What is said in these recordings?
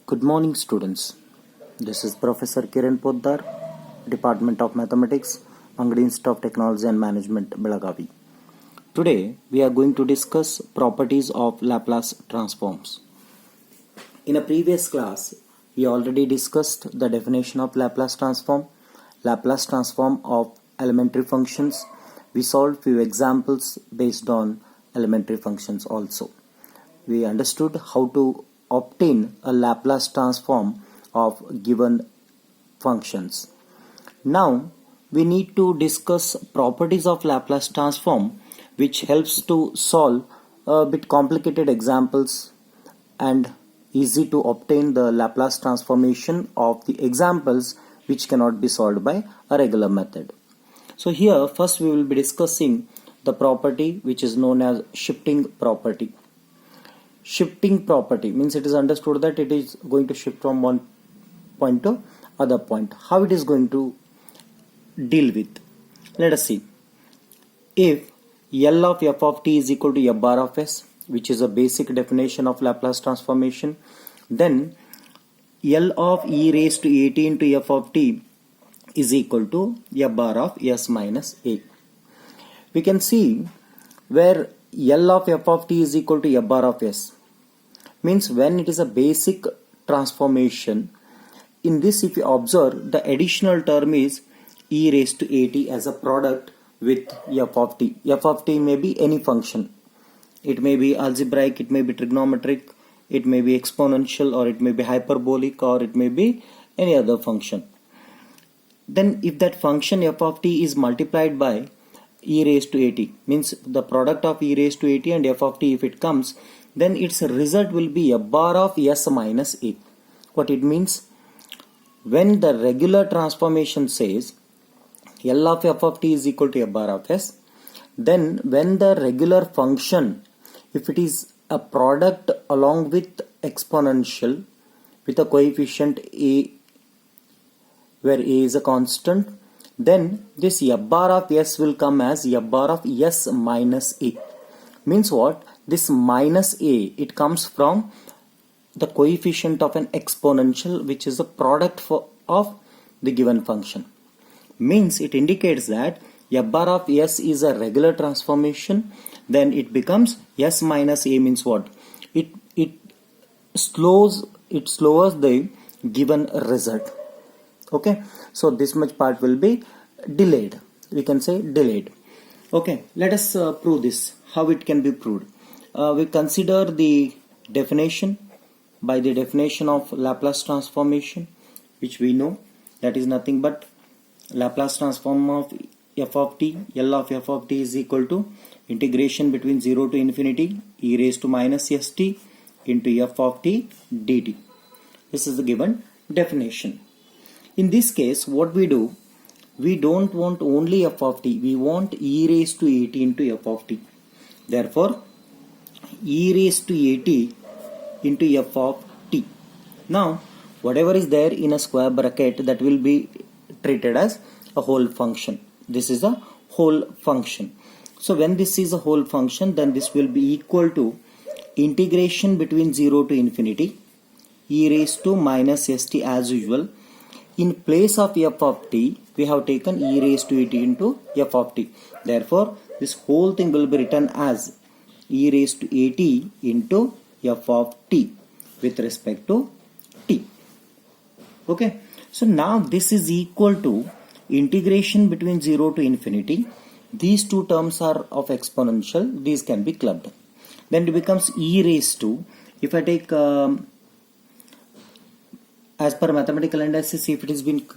Good morning, students. This is Professor Kiran Poddar, Department of Mathematics, Angadi Institute of Technology and Management, Belagavi. Today, we are going to discuss properties of Laplace transforms. In a previous class, we already discussed the definition of Laplace transform of elementary functions. We solved few examples based on elementary functions also. We understood how to obtain a Laplace transform of given functions. Now we need to discuss properties of Laplace transform, which helps to solve a bit complicated examples and easy to obtain the Laplace transformation of the examples which cannot be solved by a regular method. So here first we will be discussing the property which is known as shifting property. Shifting property means it is understood that it is going to shift from one point to other point. How it is going to deal with? Let us see. If L of f of t is equal to f bar of s, which is a basic definition of Laplace transformation, then L of e raised to at into f of t is equal to f bar of s minus a. We can see where L of f of t is equal to f bar of s means when it is a basic transformation. In this, if you observe, the additional term is e raised to at as a product with f of t. F of t may be any function. It may be algebraic, it may be trigonometric, it may be exponential, or it may be hyperbolic, or it may be any other function. Then if that function f of t is multiplied by e raised to at, means the product of e raised to at and f of t, if it comes, then its result will be a bar of s minus a. What it means? When the regular transformation says L of f of t is equal to f bar of s, then when the regular function, if it is a product along with exponential with a coefficient a, where a is a constant, then this f bar of s will come as f bar of s minus a. Means what? This minus a, it comes from the coefficient of an exponential, which is a product of the given function. Means it indicates that f bar of s is a regular transformation, then it becomes s minus a. Means what? It slows the given result. Okay, so this much part will be delayed. We can say delayed. Okay, let us prove this. How it can be proved? We consider the definition. By the definition of Laplace transformation, which we know, that is nothing but Laplace transform of f of t, L of f of t is equal to integration between 0 to infinity e raised to minus st into f of t dt. This is the given definition. In this case, what we do, we don't want only f of t, we want e raised to at into f of t. Therefore, e raised to at into f of t. Now, whatever is there in a square bracket, that will be treated as a whole function. This is a whole function. So when this is a whole function, then this will be equal to integration between 0 to infinity e raised to minus st as usual. In place of f of t, we have taken e raised to at into f of t. Therefore, this whole thing will be written as e raised to at into f of t with respect to t. Okay, so now this is equal to integration between 0 to infinity. These two terms are of exponential, these can be clubbed. Then it becomes e raised to, if I take as per mathematical analysis, if it has been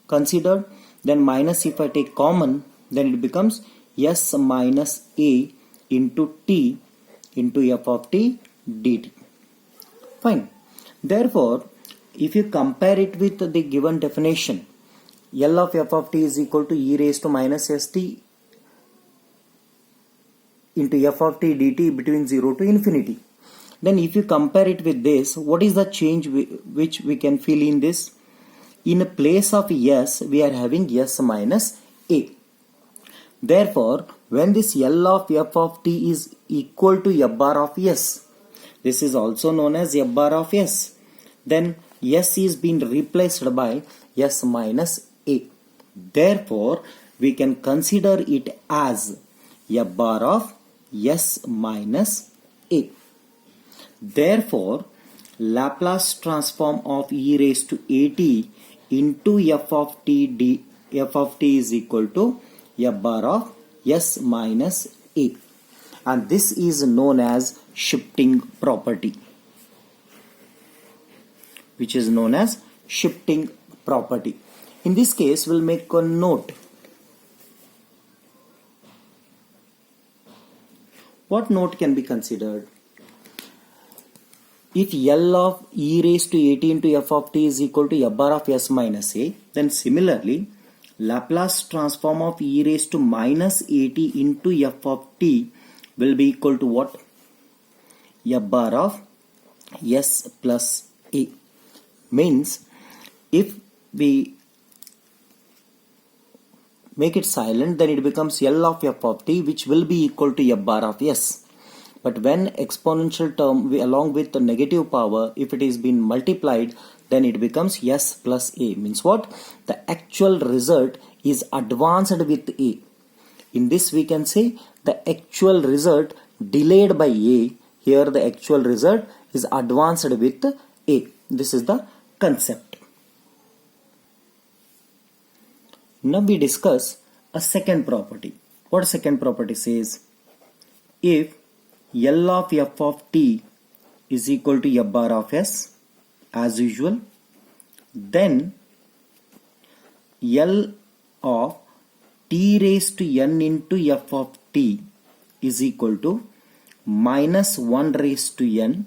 considered, then minus, if I take common, then it becomes s minus a into t into f of t dt. Fine. Therefore, if you compare it with the given definition, L of f of t is equal to e raised to minus st into f of t dt between 0 to infinity. Then if you compare it with this, what is the change which we can feel in this? In place of s, we are having s minus a. Therefore, when this L of f of t is equal to f bar of s, this is also known as f bar of s. then s is being replaced by s minus a. Therefore, we can consider it as a bar of s minus a. Therefore, Laplace transform of e raised to at into f of t is equal to a bar of s minus a, and this is known as shifting property, which is known as shifting property. In this case, we'll make a note. What note can be considered? If L of e raised to at into f of t is equal to a bar of s minus a, then similarly, Laplace transform of e raised to minus at into f of t will be equal to what? A bar of s plus a. Means, if we make it silent, then it becomes L of f of t, which will be equal to a bar of s. But when exponential term along with the negative power, if it is being multiplied, then it becomes s plus a. Means what? The actual result is advanced with a. In this we can say the actual result delayed by a. Here the actual result is advanced with a. This is the concept. Now we discuss a second property. What second property says? If L of f of t is equal to a bar of s as usual, then L of t raised to n into f of t is equal to minus 1 raised to n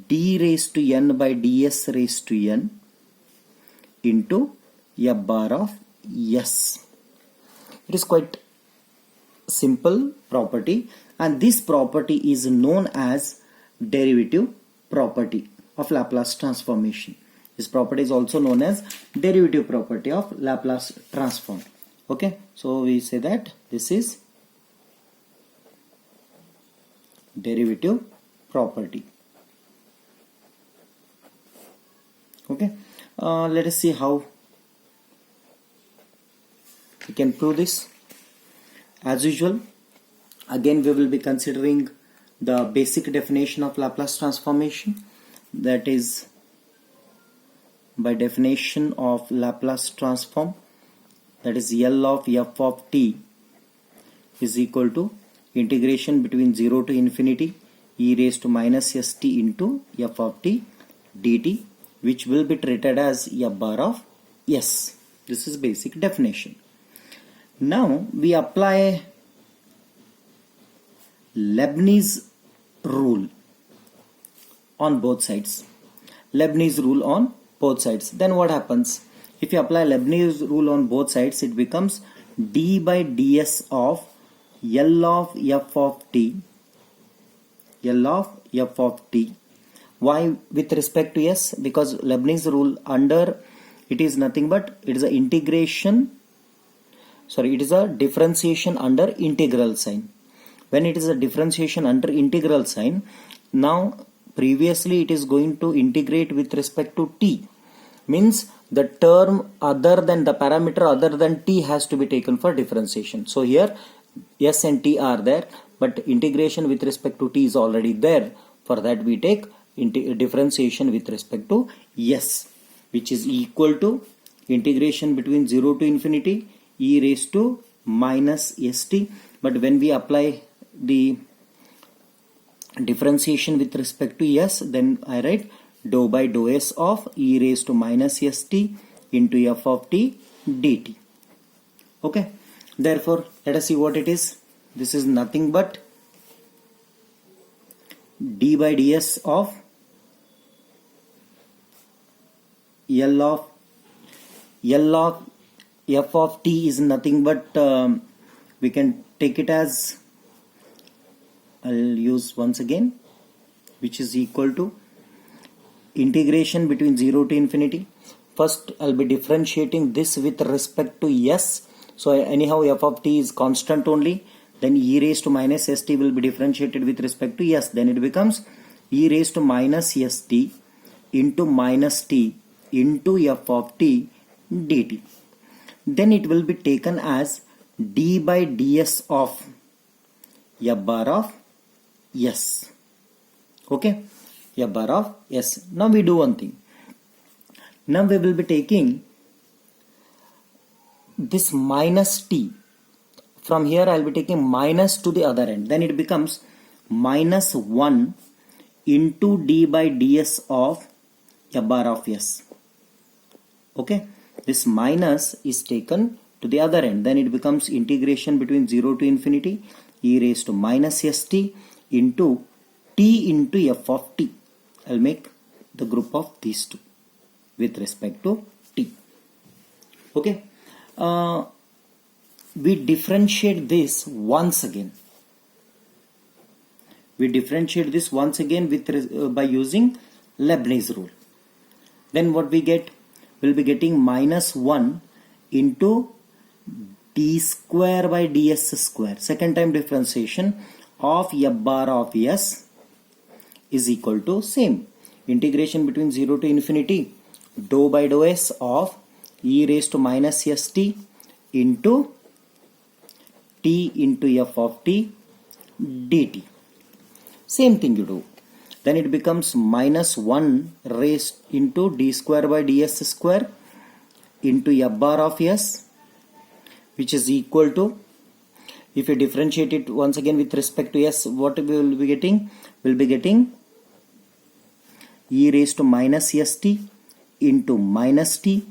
d raised to n by ds raised to n into a bar of s. It is quite simple property, and this property is known as derivative property of Laplace transformation. This property is also known as derivative property of Laplace transform. Okay, so we say that this is derivative property. Okay, let us see how we can prove this. As usual, again we will be considering the basic definition of Laplace transformation, that is, by definition of Laplace transform, that is L of f of t is equal to integration between 0 to infinity e raised to minus st into f of t dt, which will be treated as a bar of s. This is basic definition. Now we apply Leibniz rule on both sides. Leibniz rule on both sides. Then what happens? If you apply Leibniz rule on both sides, it becomes d by ds of L of f of t. L of f of t. Why with respect to s? Because Leibniz rule under it is nothing but it is a integration. Sorry, it is a differentiation under integral sign. When it is a differentiation under integral sign, now previously it is going to integrate with respect to t. Means the term other than the parameter other than t has to be taken for differentiation. So here s and t are there, but integration with respect to t is already there. For that we take differentiation with respect to s, which is equal to integration between 0 to infinity e raised to minus st. But when we apply the differentiation with respect to s, then I write dou by dou s of e raised to minus st into f of t dt. Okay, therefore let us see what it is. This is nothing but d by ds of L of f of t is nothing but we can take it as, I'll use once again, which is equal to integration between 0 to infinity. First I'll be differentiating this with respect to s. So anyhow f of t is constant only. Then e raised to minus st will be differentiated with respect to s. Then it becomes e raised to minus st into minus t into f of t dt. Then it will be taken as d by ds of f bar of s. Okay, f bar of s. Now we do one thing. Now we will be taking this minus t. From here I will be taking minus to the other end. Then it becomes minus 1 into d by ds of f bar of s. Okay, this minus is taken to the other end. Then it becomes integration between 0 to infinity e raised to minus st into t into f of t. I'll make the group of these two with respect to t. Okay, we differentiate this once again. We differentiate this once again with by using Leibniz rule. Then what we get? We'll be getting minus 1 into d square by ds square. Second time differentiation of f bar of s is equal to same. Integration between 0 to infinity dou by dou s of e raised to minus st into t into f of t dt. Same thing you do. Then it becomes minus 1 raised into d square by ds square into f bar of s, which is equal to, if you differentiate it once again with respect to s, what we will be getting? We'll be getting e raised to minus st into minus t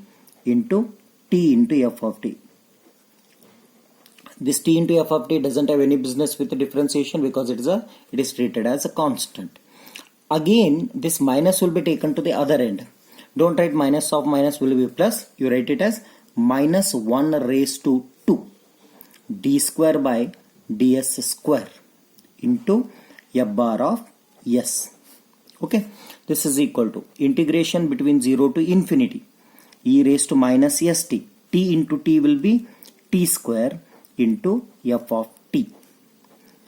into t into f of t. This t into f of t doesn't have any business with the differentiation because it is treated as a constant. Again, this minus will be taken to the other end. Don't write minus of minus will be plus. You write it as minus 1 raised to 2 d square by ds square into f bar of s. Okay, this is equal to integration between 0 to infinity e raised to minus st. T into t will be t square into f of t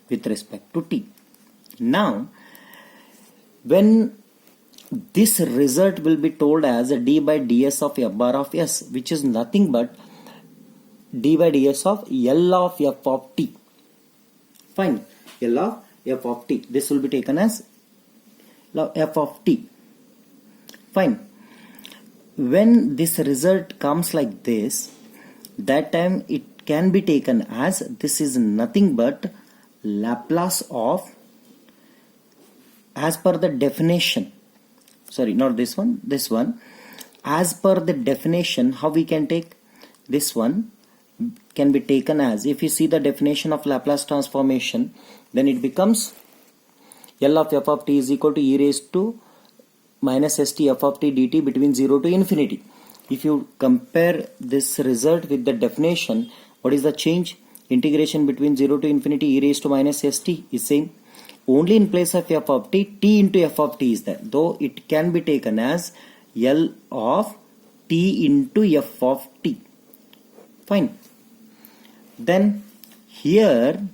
with respect to t. Now, when this result will be told as a d by ds of f bar of s, which is nothing but d by ds of L of f of t. Fine, L of f of t. This will be taken as f of t. Fine. When this result comes like this, that time it can be taken as this is nothing but Laplace of, as per the definition, sorry, not this one, this one, as per the definition, how we can take this one can be taken as, if you see the definition of Laplace transformation, then it becomes L of f of t is equal to e raised to minus st f of t dt between 0 to infinity. If you compare this result with the definition, what is the change? Integration between 0 to infinity e raised to minus st is same. Only in place of f of t, t into f of t is there. Though it can be taken as L of t into f of t. Fine. Then here,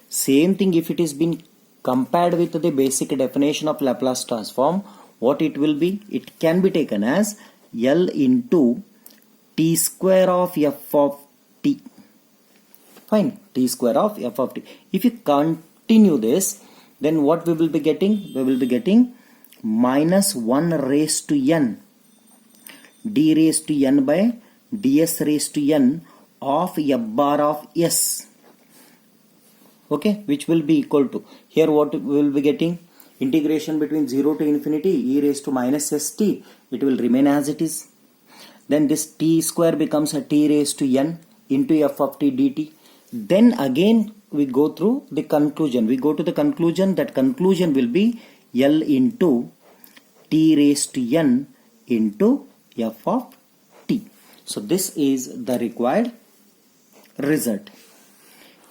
same thing if it is been compared with the basic definition of Laplace transform, what it will be? It can be taken as L into t square of f of t. Fine, t square of f of t. If you continue this, then what we will be getting? We will be getting minus 1 raised to n d raised to n by ds raised to n of f bar of s. Okay, which will be equal to, here what we will be getting? Integration between 0 to infinity e raised to minus st, it will remain as it is. Then this t square becomes a t raised to n into f of t dt. Then again we go through the conclusion. We go to the conclusion. That conclusion will be L into t raised to n into f of t. So this is the required result.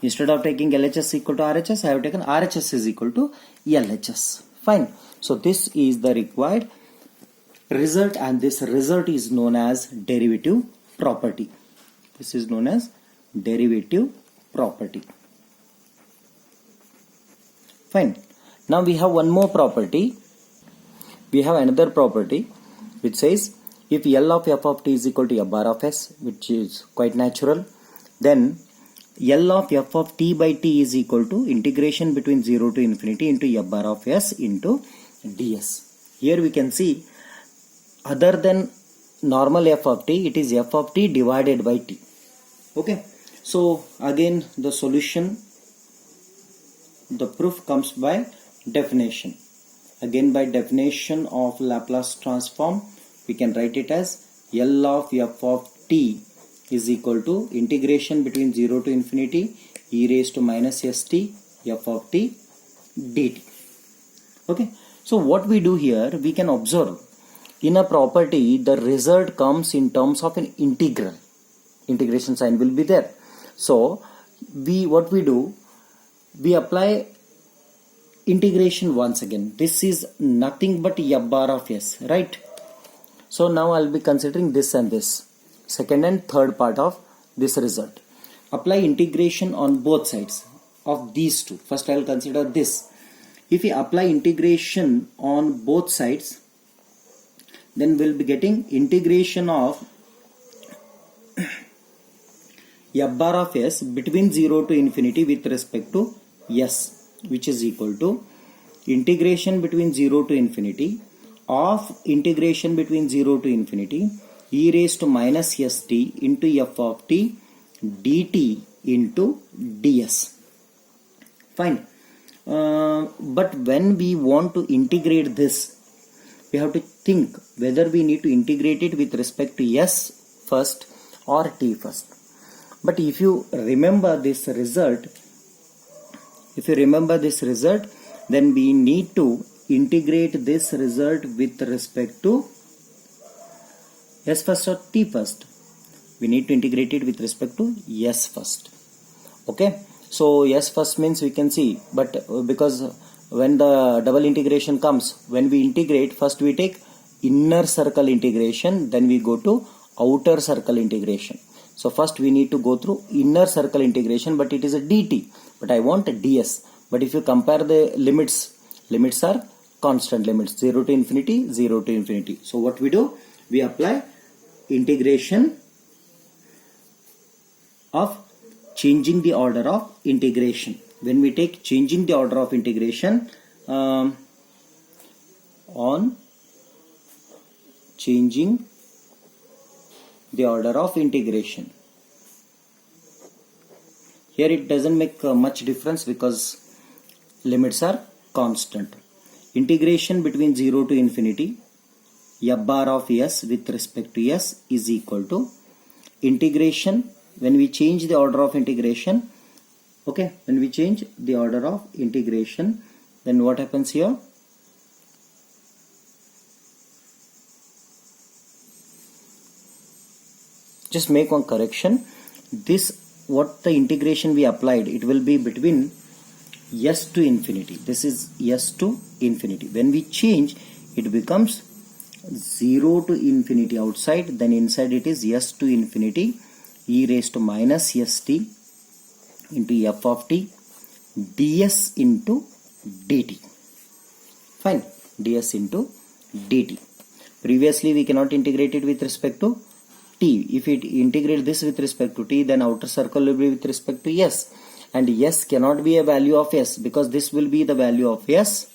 Instead of taking LHS equal to RHS, I have taken RHS is equal to LHS. Fine. So this is the required result, and this result is known as derivative property. This is known as derivative property. Fine. Now we have one more property we have another property which says if L of f of t is equal to f bar of s, which is quite natural, then L of f of t by t is equal to integration between 0 to infinity into f bar of s into ds. Here we can see other than normal f of t, it is f of t divided by t. Okay, so again the solution, the proof comes by definition. Again by definition of Laplace transform, we can write it as L of f of t is equal to integration between 0 to infinity e raised to minus st f of t dt. Okay, so what we do here, we can observe in a property the result comes in terms of an integral. Integration sign will be there. So what we do, we apply integration once again. This is nothing but f bar of s, right? So now I'll be considering this and this, second and third part of this result. Apply integration on both sides of these two. First I'll consider this. If we apply integration on both sides, then we'll be getting integration of f bar of s between 0 to infinity with respect to s, which is equal to integration between 0 to infinity of integration between 0 to infinity e raised to minus st into f of t dt into ds. Fine. But when we want to integrate this, we have to think whether we need to integrate it with respect to s first or t first. But if you remember this result, then we need to integrate this result with respect to s first or t first. We need to integrate it with respect to s first. Okay, so s first means we can see, but because when the double integration comes, when we integrate, first we take inner circle integration, then we go to outer circle integration. So first we need to go through inner circle integration, but it is a dt, but I want a ds. But if you compare the limits are constant limits, 0 to infinity, 0 to infinity. So what we do, we apply integration of changing the order of integration. When we take changing the order of integration on changing the order of integration, here it doesn't make much difference because limits are constant. Integration between 0 to infinity f bar of s with respect to s is equal to integration. When we change the order of integration, okay, when we change the order of integration, then what happens here? Just make one correction. This, what the integration we applied, it will be between s to infinity. This is s to infinity. When we change, it becomes 0 to infinity outside, then inside it is s to infinity e raised to minus st into f of t ds into dt. Fine, ds into dt. Previously we cannot integrate it with respect to t. If it integrate this with respect to t, then outer circle will be with respect to s, and s cannot be a value of s because this will be the value of s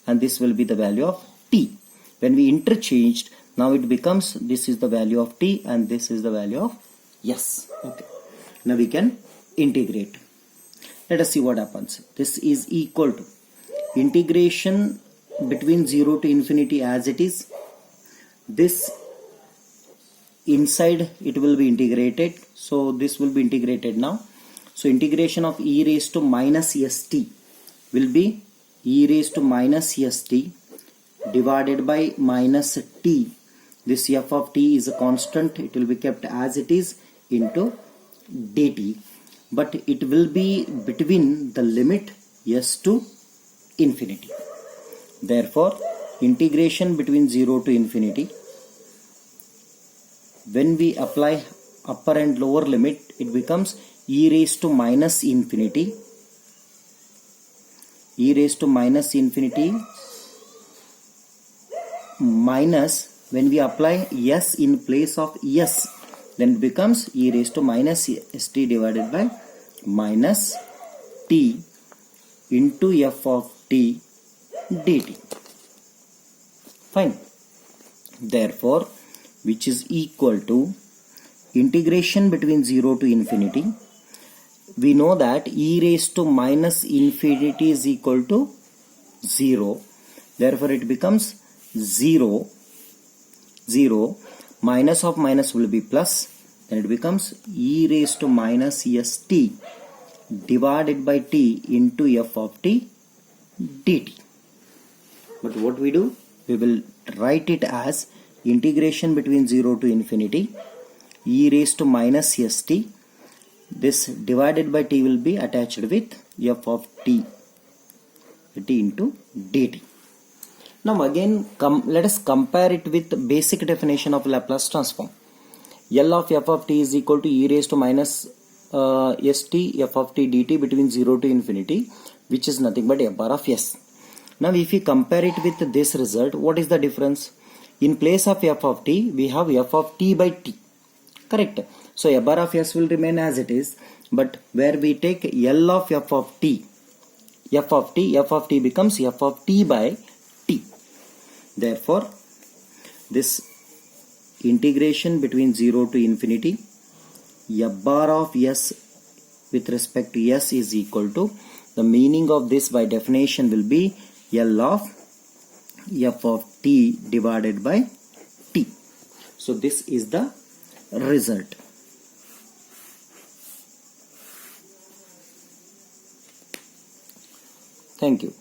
and this will be the value of t. When we interchanged, now it becomes, this is the value of t and this is the value of s. Okay, now we can integrate. Let us see what happens. This is equal to integration between 0 to infinity as it is. This inside it will be integrated, so this will be integrated now. So integration of e raised to minus st will be e raised to minus st divided by minus t. This f of t is a constant, it will be kept as it is, into dt, but it will be between the limit s to infinity. Therefore integration between 0 to infinity, when we apply upper and lower limit, it becomes e raised to minus infinity minus, when we apply s in place of s, then it becomes e raised to minus st divided by minus t into f of t dt. Fine. Therefore, which is equal to integration between 0 to infinity. We know that e raised to minus infinity is equal to 0. Therefore, it becomes 0. Minus of minus will be plus. Then it becomes e raised to minus st divided by t into f of t dt. But what we do? We will write it as integration between 0 to infinity e raised to minus st. This divided by t will be attached with f of t into dt. Now again let us compare it with basic definition of Laplace transform. L of f of t is equal to e raised to minus st f of t dt between 0 to infinity, which is nothing but f bar of s. Now if we compare it with this result, what is the difference? In place of f of t, we have f of t by t. Correct? So f bar of s will remain as it is, but where we take L of f of t becomes f of t by t. Therefore, this integration between 0 to infinity, f bar of s with respect to s is equal to, the meaning of this by definition will be L of f of t divided by t. So this is the result. Thank you.